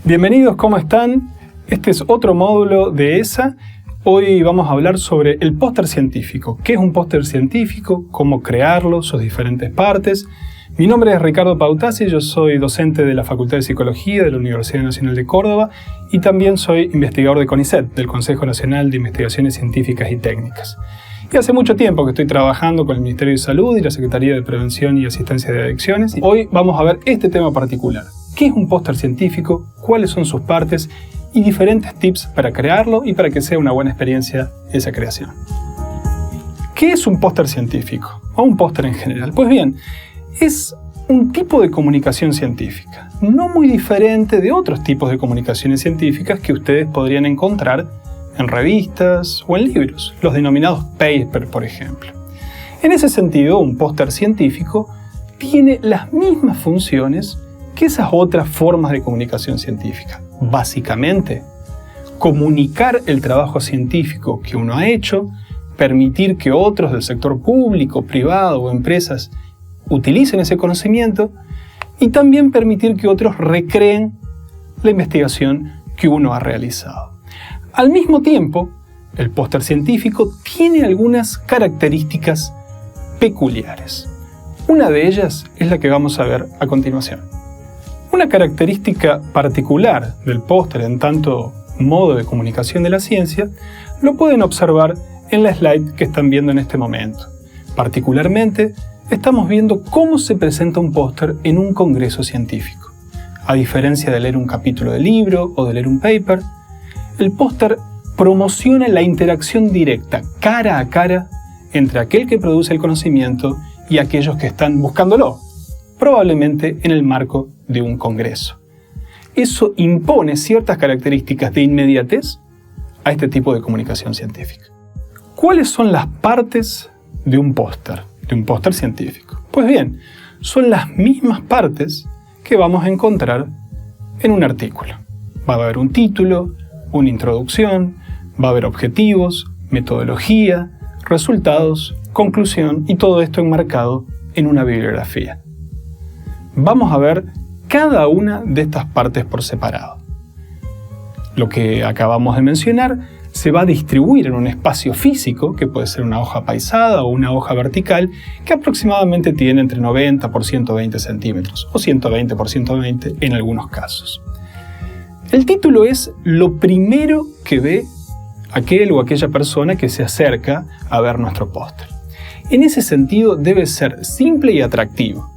Bienvenidos, ¿cómo están? Este es otro módulo de ESA. Hoy vamos a hablar sobre el póster científico. ¿Qué es un póster científico? ¿Cómo crearlo? Sus diferentes partes. Mi nombre es Ricardo Pautasi, yo soy docente de la Facultad de Psicología de la Universidad Nacional de Córdoba y también soy investigador de CONICET, del Consejo Nacional de Investigaciones Científicas y Técnicas. Y hace mucho tiempo que estoy trabajando con el Ministerio de Salud y la Secretaría de Prevención y Asistencia de Adicciones. Hoy vamos a ver este tema particular. ¿Qué es un póster científico? ¿Cuáles son sus partes? Y diferentes tips para crearlo y para que sea una buena experiencia esa creación. ¿Qué es un póster científico? O un póster en general. Pues bien, es un tipo de comunicación científica, no muy diferente de otros tipos de comunicaciones científicas que ustedes podrían encontrar en revistas o en libros, los denominados paper, por ejemplo. En ese sentido, un póster científico tiene las mismas funciones que esas otras formas de comunicación científica. Básicamente, comunicar el trabajo científico que uno ha hecho, permitir que otros del sector público, privado o empresas utilicen ese conocimiento y también permitir que otros recreen la investigación que uno ha realizado. Al mismo tiempo, el póster científico tiene algunas características peculiares. Una de ellas es la que vamos a ver a continuación. Una característica particular del póster en tanto modo de comunicación de la ciencia lo pueden observar en la slide que están viendo en este momento. Particularmente, estamos viendo cómo se presenta un póster en un congreso científico. A diferencia de leer un capítulo de libro o de leer un paper, el póster promociona la interacción directa, cara a cara, entre aquel que produce el conocimiento y aquellos que están buscándolo, probablemente en el marco de un congreso. Eso impone ciertas características de inmediatez a este tipo de comunicación científica. ¿Cuáles son las partes de un póster científico? Pues bien, son las mismas partes que vamos a encontrar en un artículo. Va a haber un título, una introducción, va a haber objetivos, metodología, resultados, conclusión y todo esto enmarcado en una bibliografía. Vamos a ver cada una de estas partes por separado. Lo que acabamos de mencionar se va a distribuir en un espacio físico, que puede ser una hoja paisada o una hoja vertical, que aproximadamente tiene entre 90 por 120 centímetros, o 120 por 120 en algunos casos. El título es lo primero que ve aquel o aquella persona que se acerca a ver nuestro póster. En ese sentido debe ser simple y atractivo.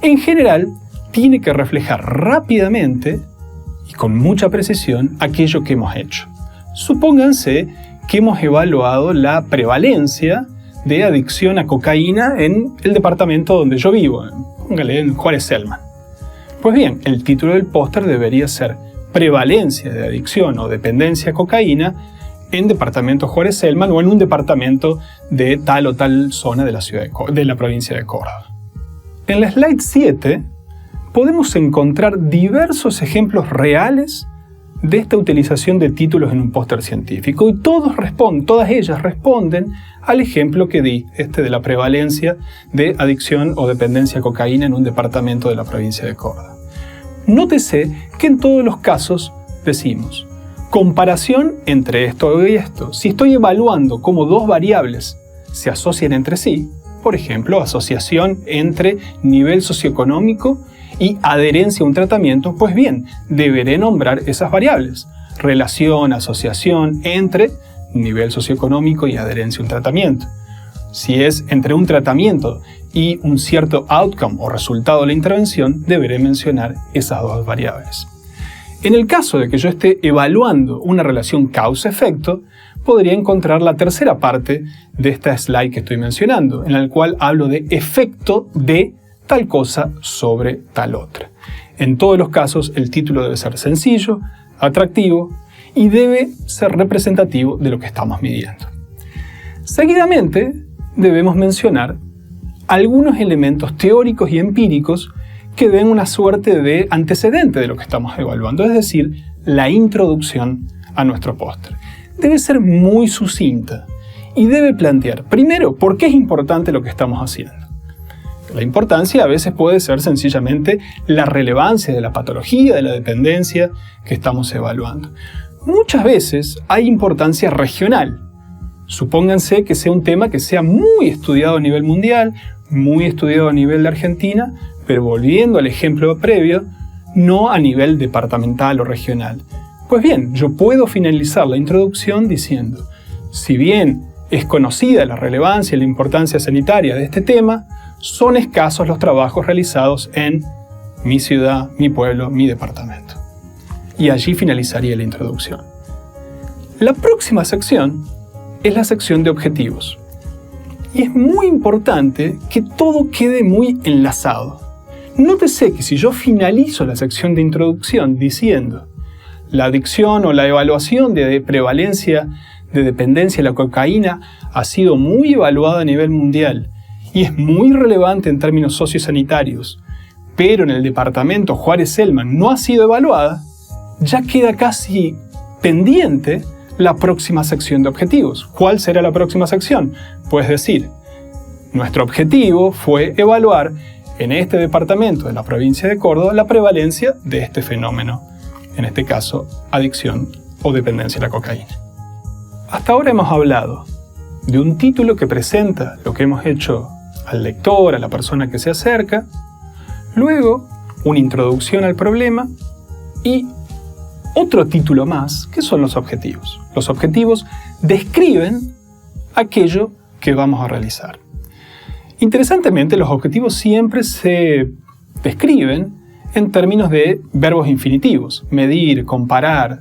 En general, tiene que reflejar rápidamente y con mucha precisión aquello que hemos hecho. Supónganse que hemos evaluado la prevalencia de adicción a cocaína en el departamento donde yo vivo, póngale en Juárez Selman. Pues bien, el título del póster debería ser prevalencia de adicción o dependencia a cocaína en departamento Juárez Selman o en un departamento de tal o tal zona de la ciudad de la provincia de Córdoba. En la slide 7 podemos encontrar diversos ejemplos reales de esta utilización de títulos en un póster científico y todas ellas responden al ejemplo que di, de la prevalencia de adicción o dependencia a cocaína en un departamento de la provincia de Córdoba. Nótese que en todos los casos decimos comparación entre esto y esto. Si estoy evaluando cómo dos variables se asocian entre sí, por ejemplo, asociación entre nivel socioeconómico y adherencia a un tratamiento, pues bien, deberé nombrar esas variables. Relación, asociación entre nivel socioeconómico y adherencia a un tratamiento. Si es entre un tratamiento y un cierto outcome o resultado de la intervención, deberé mencionar esas dos variables. En el caso de que yo esté evaluando una relación causa-efecto, podría encontrar la tercera parte de esta slide que estoy mencionando, en la cual hablo de efecto de tal cosa sobre tal otra. En todos los casos, el título debe ser sencillo, atractivo y debe ser representativo de lo que estamos midiendo. Seguidamente, debemos mencionar algunos elementos teóricos y empíricos que den una suerte de antecedente de lo que estamos evaluando, es decir, la introducción a nuestro póster. Debe ser muy sucinta y debe plantear, primero, por qué es importante lo que estamos haciendo. La importancia a veces puede ser sencillamente la relevancia de la patología, de la dependencia que estamos evaluando. Muchas veces hay importancia regional. Supónganse que sea un tema que sea muy estudiado a nivel mundial, muy estudiado a nivel de Argentina, pero volviendo al ejemplo previo, no a nivel departamental o regional. Pues bien, yo puedo finalizar la introducción diciendo, si bien es conocida la relevancia y la importancia sanitaria de este tema, son escasos los trabajos realizados en mi ciudad, mi pueblo, mi departamento. Y allí finalizaría la introducción. La próxima sección es la sección de objetivos. Y es muy importante que todo quede muy enlazado. Nótese que si yo finalizo la sección de introducción diciendo la adicción o la evaluación de prevalencia de dependencia de la cocaína ha sido muy evaluada a nivel mundial y es muy relevante en términos sociosanitarios, pero en el departamento Juárez-Celman no ha sido evaluada, ya queda casi pendiente la próxima sección de objetivos. ¿Cuál será la próxima sección? Pues decir, nuestro objetivo fue evaluar en este departamento de la provincia de Córdoba la prevalencia de este fenómeno, en este caso, adicción o dependencia de la cocaína. Hasta ahora hemos hablado de un título que presenta lo que hemos hecho al lector, a la persona que se acerca, luego una introducción al problema y otro título más, que son los objetivos. Los objetivos describen aquello que vamos a realizar. Interesantemente, los objetivos siempre se describen en términos de verbos infinitivos, medir, comparar.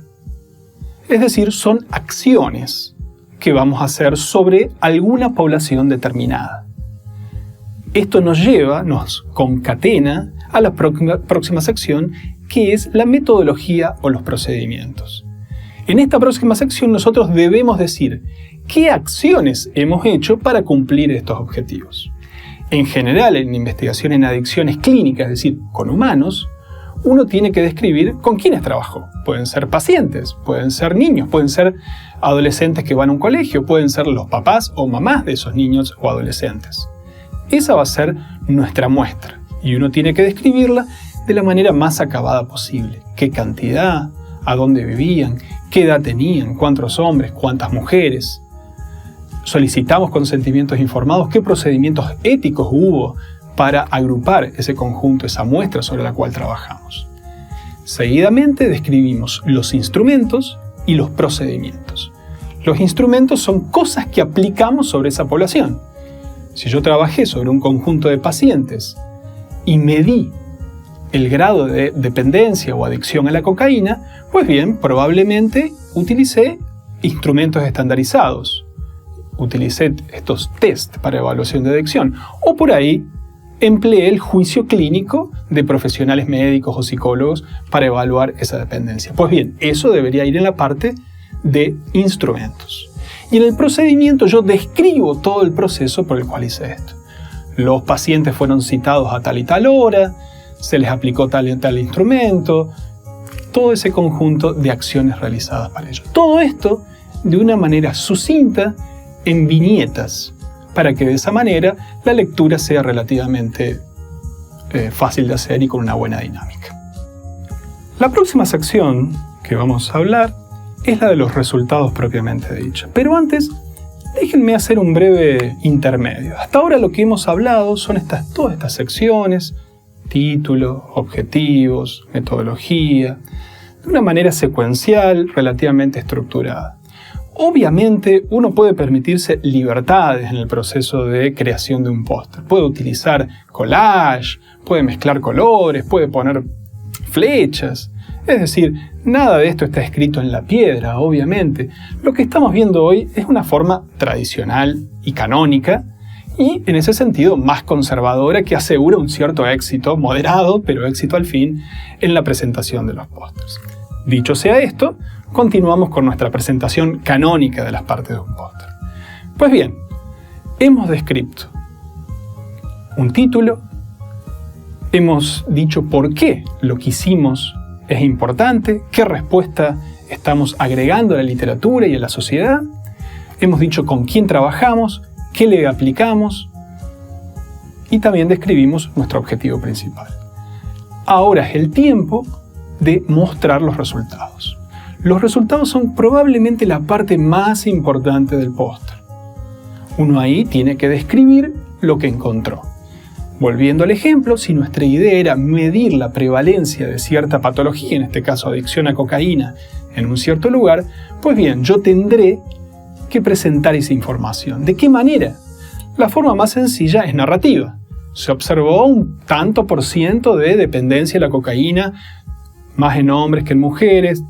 Es decir, son acciones que vamos a hacer sobre alguna población determinada. Esto nos concatena a la próxima sección, que es la metodología o los procedimientos. En esta próxima sección nosotros debemos decir qué acciones hemos hecho para cumplir estos objetivos. En general, en investigación en adicciones clínicas, es decir, con humanos, uno tiene que describir con quiénes trabajó. Pueden ser pacientes, pueden ser niños, pueden ser adolescentes que van a un colegio, pueden ser los papás o mamás de esos niños o adolescentes. Esa va a ser nuestra muestra y uno tiene que describirla de la manera más acabada posible. ¿Qué cantidad? ¿A dónde vivían? ¿Qué edad tenían? ¿Cuántos hombres? ¿Cuántas mujeres? Solicitamos consentimientos informados. ¿Qué procedimientos éticos hubo para agrupar ese conjunto, esa muestra sobre la cual trabajamos? Seguidamente describimos los instrumentos y los procedimientos. Los instrumentos son cosas que aplicamos sobre esa población. Si yo trabajé sobre un conjunto de pacientes y medí el grado de dependencia o adicción a la cocaína, pues bien, probablemente utilicé instrumentos estandarizados. Utilicé estos test para evaluación de adicción. O por ahí empleé el juicio clínico de profesionales médicos o psicólogos para evaluar esa dependencia. Pues bien, eso debería ir en la parte de instrumentos. Y en el procedimiento yo describo todo el proceso por el cual hice esto. Los pacientes fueron citados a tal y tal hora, se les aplicó tal y tal instrumento, todo ese conjunto de acciones realizadas para ello. Todo esto de una manera sucinta, en viñetas, para que de esa manera la lectura sea relativamente fácil de hacer y con una buena dinámica. La próxima sección que vamos a hablar es la de los resultados propiamente dichos. Pero antes, déjenme hacer un breve intermedio. Hasta ahora lo que hemos hablado son todas estas secciones, títulos, objetivos, metodología, de una manera secuencial, relativamente estructurada. Obviamente, uno puede permitirse libertades en el proceso de creación de un póster. Puede utilizar collage, puede mezclar colores, puede poner flechas. Es decir, nada de esto está escrito en la piedra, obviamente. Lo que estamos viendo hoy es una forma tradicional y canónica, y en ese sentido más conservadora, que asegura un cierto éxito, moderado, pero éxito al fin, en la presentación de los pósters. Dicho sea esto, continuamos con nuestra presentación canónica de las partes de un póster. Pues bien, hemos descrito un título, hemos dicho por qué lo que hicimos es importante, qué respuesta estamos agregando a la literatura y a la sociedad, hemos dicho con quién trabajamos, qué le aplicamos, y también describimos nuestro objetivo principal. Ahora es el tiempo de mostrar los resultados. Los resultados son probablemente la parte más importante del póster. Uno ahí tiene que describir lo que encontró. Volviendo al ejemplo, si nuestra idea era medir la prevalencia de cierta patología, en este caso adicción a cocaína, en un cierto lugar, pues bien, yo tendré que presentar esa información. ¿De qué manera? La forma más sencilla es narrativa. Se observó un tanto por ciento de dependencia de la cocaína, más en hombres que en mujeres,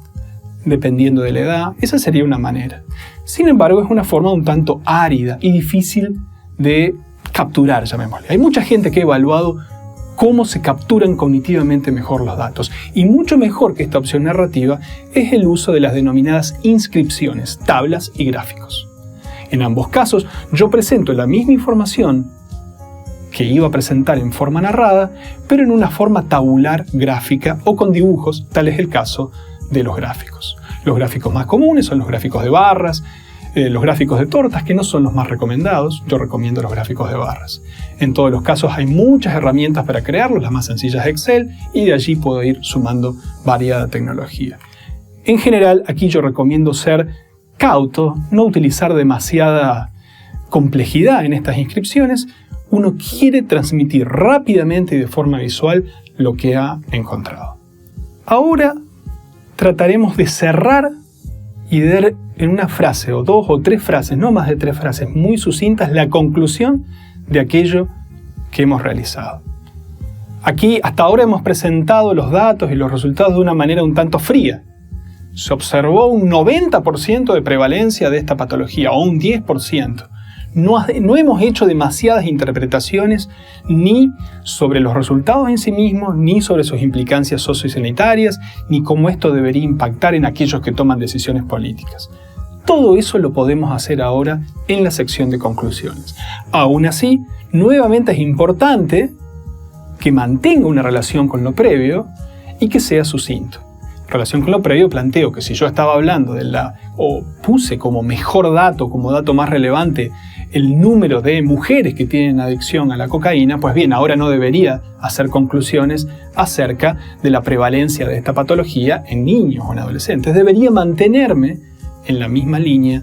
dependiendo de la edad. Esa sería una manera. Sin embargo, es una forma un tanto árida y difícil de capturar, llamémosle. Hay mucha gente que ha evaluado cómo se capturan cognitivamente mejor los datos. Y mucho mejor que esta opción narrativa es el uso de las denominadas inscripciones, tablas y gráficos. En ambos casos, yo presento la misma información que iba a presentar en forma narrada, pero en una forma tabular gráfica o con dibujos, tal es el caso de los gráficos. Los gráficos más comunes son los gráficos de barras, los gráficos de tortas, que no son los más recomendados. Yo recomiendo los gráficos de barras. En todos los casos hay muchas herramientas para crearlos, las más sencillas es Excel, y de allí puedo ir sumando variada tecnología. En general, aquí yo recomiendo ser cauto, no utilizar demasiada complejidad en estas inscripciones. Uno quiere transmitir rápidamente y de forma visual lo que ha encontrado. Ahora trataremos de cerrar y de dar en una frase o dos o tres frases, no más de tres frases muy sucintas, la conclusión de aquello que hemos realizado. Aquí hasta ahora hemos presentado los datos y los resultados de una manera un tanto fría. Se observó un 90% de prevalencia de esta patología o un 10%. No hemos hecho demasiadas interpretaciones ni sobre los resultados en sí mismos, ni sobre sus implicancias sociosanitarias, ni cómo esto debería impactar en aquellos que toman decisiones políticas. Todo eso lo podemos hacer ahora en la sección de conclusiones. Aún así, nuevamente es importante que mantenga una relación con lo previo y que sea sucinto. En relación con lo previo, planteo que si yo estaba hablando o puse como mejor dato, como dato más relevante, el número de mujeres que tienen adicción a la cocaína, pues bien, ahora no debería hacer conclusiones acerca de la prevalencia de esta patología en niños o en adolescentes. Debería mantenerme en la misma línea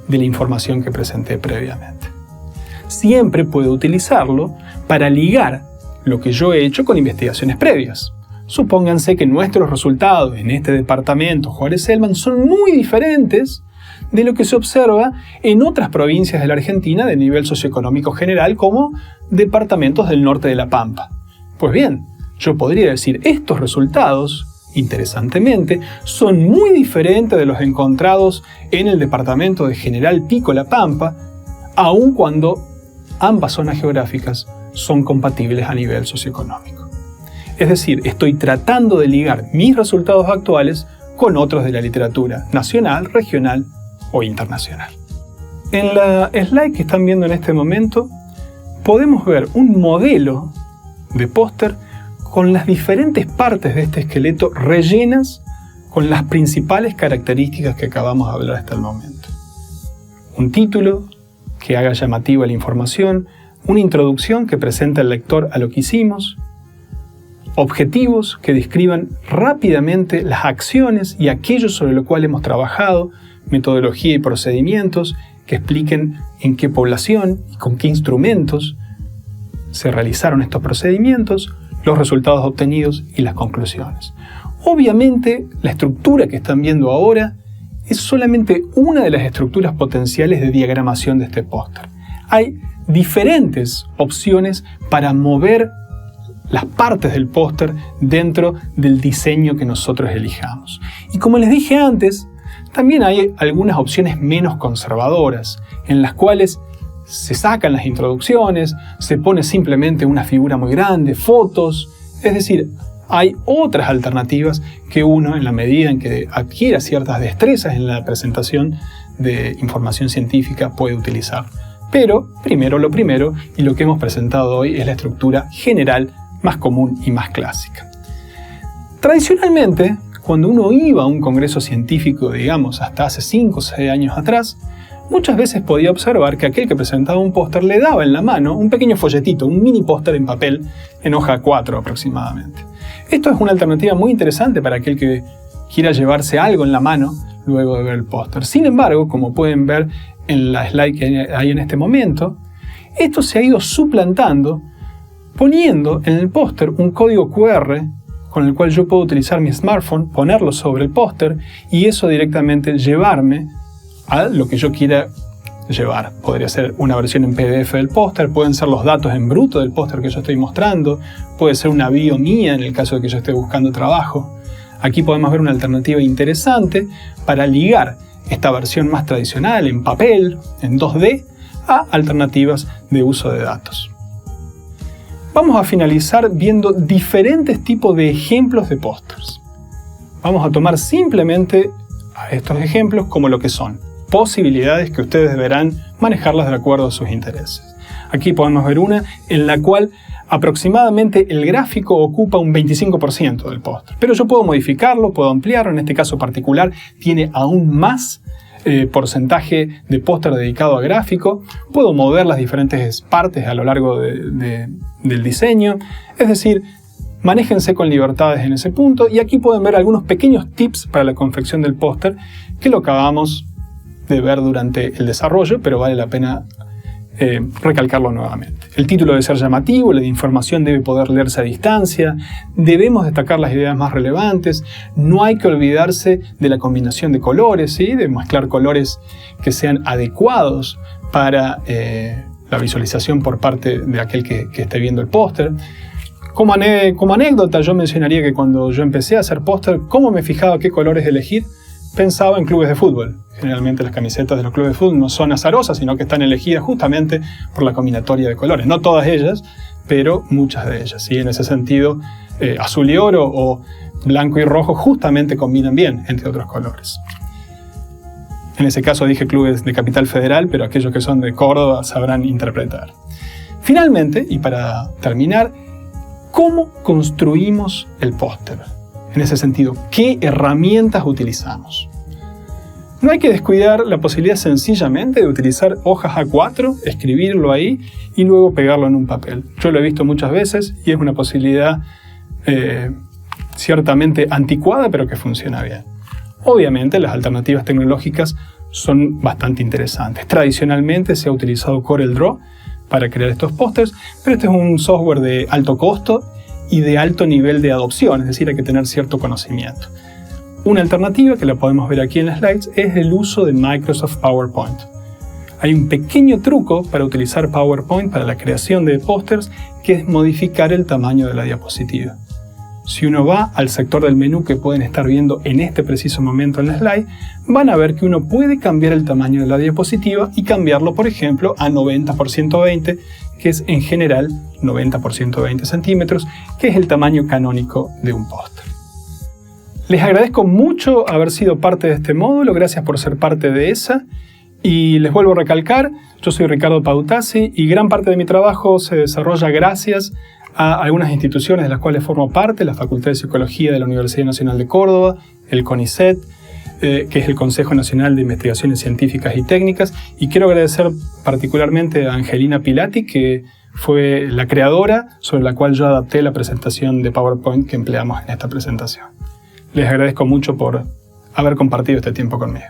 de la información que presenté previamente. Siempre puedo utilizarlo para ligar lo que yo he hecho con investigaciones previas. Supónganse que nuestros resultados en este departamento Juárez-Selman son muy diferentes de lo que se observa en otras provincias de la Argentina de nivel socioeconómico general, como departamentos del norte de La Pampa. Pues bien, yo podría decir, estos resultados, interesantemente, son muy diferentes de los encontrados en el departamento de General Pico La Pampa, aun cuando ambas zonas geográficas son compatibles a nivel socioeconómico. Es decir, estoy tratando de ligar mis resultados actuales con otros de la literatura nacional, regional o internacional. En la slide que están viendo en este momento, podemos ver un modelo de póster con las diferentes partes de este esqueleto rellenas con las principales características que acabamos de hablar hasta el momento. Un título que haga llamativa la información, una introducción que presenta al lector a lo que hicimos, objetivos que describan rápidamente las acciones y aquello sobre lo cual hemos trabajado, metodología y procedimientos que expliquen en qué población y con qué instrumentos se realizaron estos procedimientos, los resultados obtenidos y las conclusiones. Obviamente, la estructura que están viendo ahora es solamente una de las estructuras potenciales de diagramación de este póster. Hay diferentes opciones para mover las partes del póster dentro del diseño que nosotros elijamos. Y como les dije antes, también hay algunas opciones menos conservadoras, en las cuales se sacan las introducciones, se pone simplemente una figura muy grande, fotos, es decir, hay otras alternativas que uno, en la medida en que adquiera ciertas destrezas en la presentación de información científica, puede utilizar. Pero, primero lo primero, y lo que hemos presentado hoy es la estructura general más común y más clásica. Tradicionalmente, cuando uno iba a un congreso científico, digamos, hasta hace 5 o 6 años atrás, muchas veces podía observar que aquel que presentaba un póster le daba en la mano un pequeño folletito, un mini póster en papel, en hoja 4 aproximadamente. Esto es una alternativa muy interesante para aquel que quiera llevarse algo en la mano luego de ver el póster. Sin embargo, como pueden ver en la slide que hay en este momento, esto se ha ido suplantando poniendo en el póster un código QR con el cual yo puedo utilizar mi smartphone, ponerlo sobre el póster y eso directamente llevarme a lo que yo quiera llevar. Podría ser una versión en PDF del póster, pueden ser los datos en bruto del póster que yo estoy mostrando, puede ser una bio mía en el caso de que yo esté buscando trabajo. Aquí podemos ver una alternativa interesante para ligar esta versión más tradicional en papel, en 2D, a alternativas de uso de datos. Vamos a finalizar viendo diferentes tipos de ejemplos de pósters. Vamos a tomar simplemente a estos ejemplos como lo que son posibilidades que ustedes deberán manejarlas de acuerdo a sus intereses. Aquí podemos ver una en la cual aproximadamente el gráfico ocupa un 25% del póster. Pero yo puedo modificarlo, puedo ampliarlo, en este caso particular tiene aún más porcentaje de póster dedicado a gráfico, puedo mover las diferentes partes a lo largo del diseño, es decir, manéjense con libertades en ese punto y aquí pueden ver algunos pequeños tips para la confección del póster que lo acabamos de ver durante el desarrollo, pero vale la pena recalcarlo nuevamente. El título debe ser llamativo, la información debe poder leerse a distancia, debemos destacar las ideas más relevantes, no hay que olvidarse de la combinación de colores, ¿sí? De mezclar colores que sean adecuados para la visualización por parte de aquel que esté viendo el póster. Como anécdota, yo mencionaría que cuando yo empecé a hacer póster, ¿cómo me fijaba qué colores elegir? Pensaba en clubes de fútbol. Generalmente las camisetas de los clubes de fútbol no son azarosas, sino que están elegidas justamente por la combinatoria de colores. No todas ellas, pero muchas de ellas. ¿Sí? En ese sentido, azul y oro o blanco y rojo justamente combinan bien, entre otros colores. En ese caso dije clubes de Capital Federal, pero aquellos que son de Córdoba sabrán interpretar. Finalmente, y para terminar, ¿cómo construimos el póster? En ese sentido, ¿qué herramientas utilizamos? No hay que descuidar la posibilidad sencillamente de utilizar hojas A4, escribirlo ahí y luego pegarlo en un papel. Yo lo he visto muchas veces y es una posibilidad ciertamente anticuada, pero que funciona bien. Obviamente las alternativas tecnológicas son bastante interesantes. Tradicionalmente se ha utilizado CorelDRAW para crear estos pósters, pero este es un software de alto costo y de alto nivel de adopción, es decir, hay que tener cierto conocimiento. Una alternativa, que la podemos ver aquí en las slides, es el uso de Microsoft PowerPoint. Hay un pequeño truco para utilizar PowerPoint para la creación de pósters, que es modificar el tamaño de la diapositiva. Si uno va al sector del menú que pueden estar viendo en este preciso momento en la slide, van a ver que uno puede cambiar el tamaño de la diapositiva y cambiarlo, por ejemplo, a 90 por 120, que es en general 90 por 120 centímetros, que es el tamaño canónico de un póster. Les agradezco mucho haber sido parte de este módulo, gracias por ser parte de ESA. Y les vuelvo a recalcar, yo soy Ricardo Pautasi y gran parte de mi trabajo se desarrolla gracias a algunas instituciones de las cuales formo parte, la Facultad de Psicología de la Universidad Nacional de Córdoba, el CONICET, que es el Consejo Nacional de Investigaciones Científicas y Técnicas, y quiero agradecer particularmente a Angelina Pilati, que fue la creadora sobre la cual yo adapté la presentación de PowerPoint que empleamos en esta presentación. Les agradezco mucho por haber compartido este tiempo conmigo.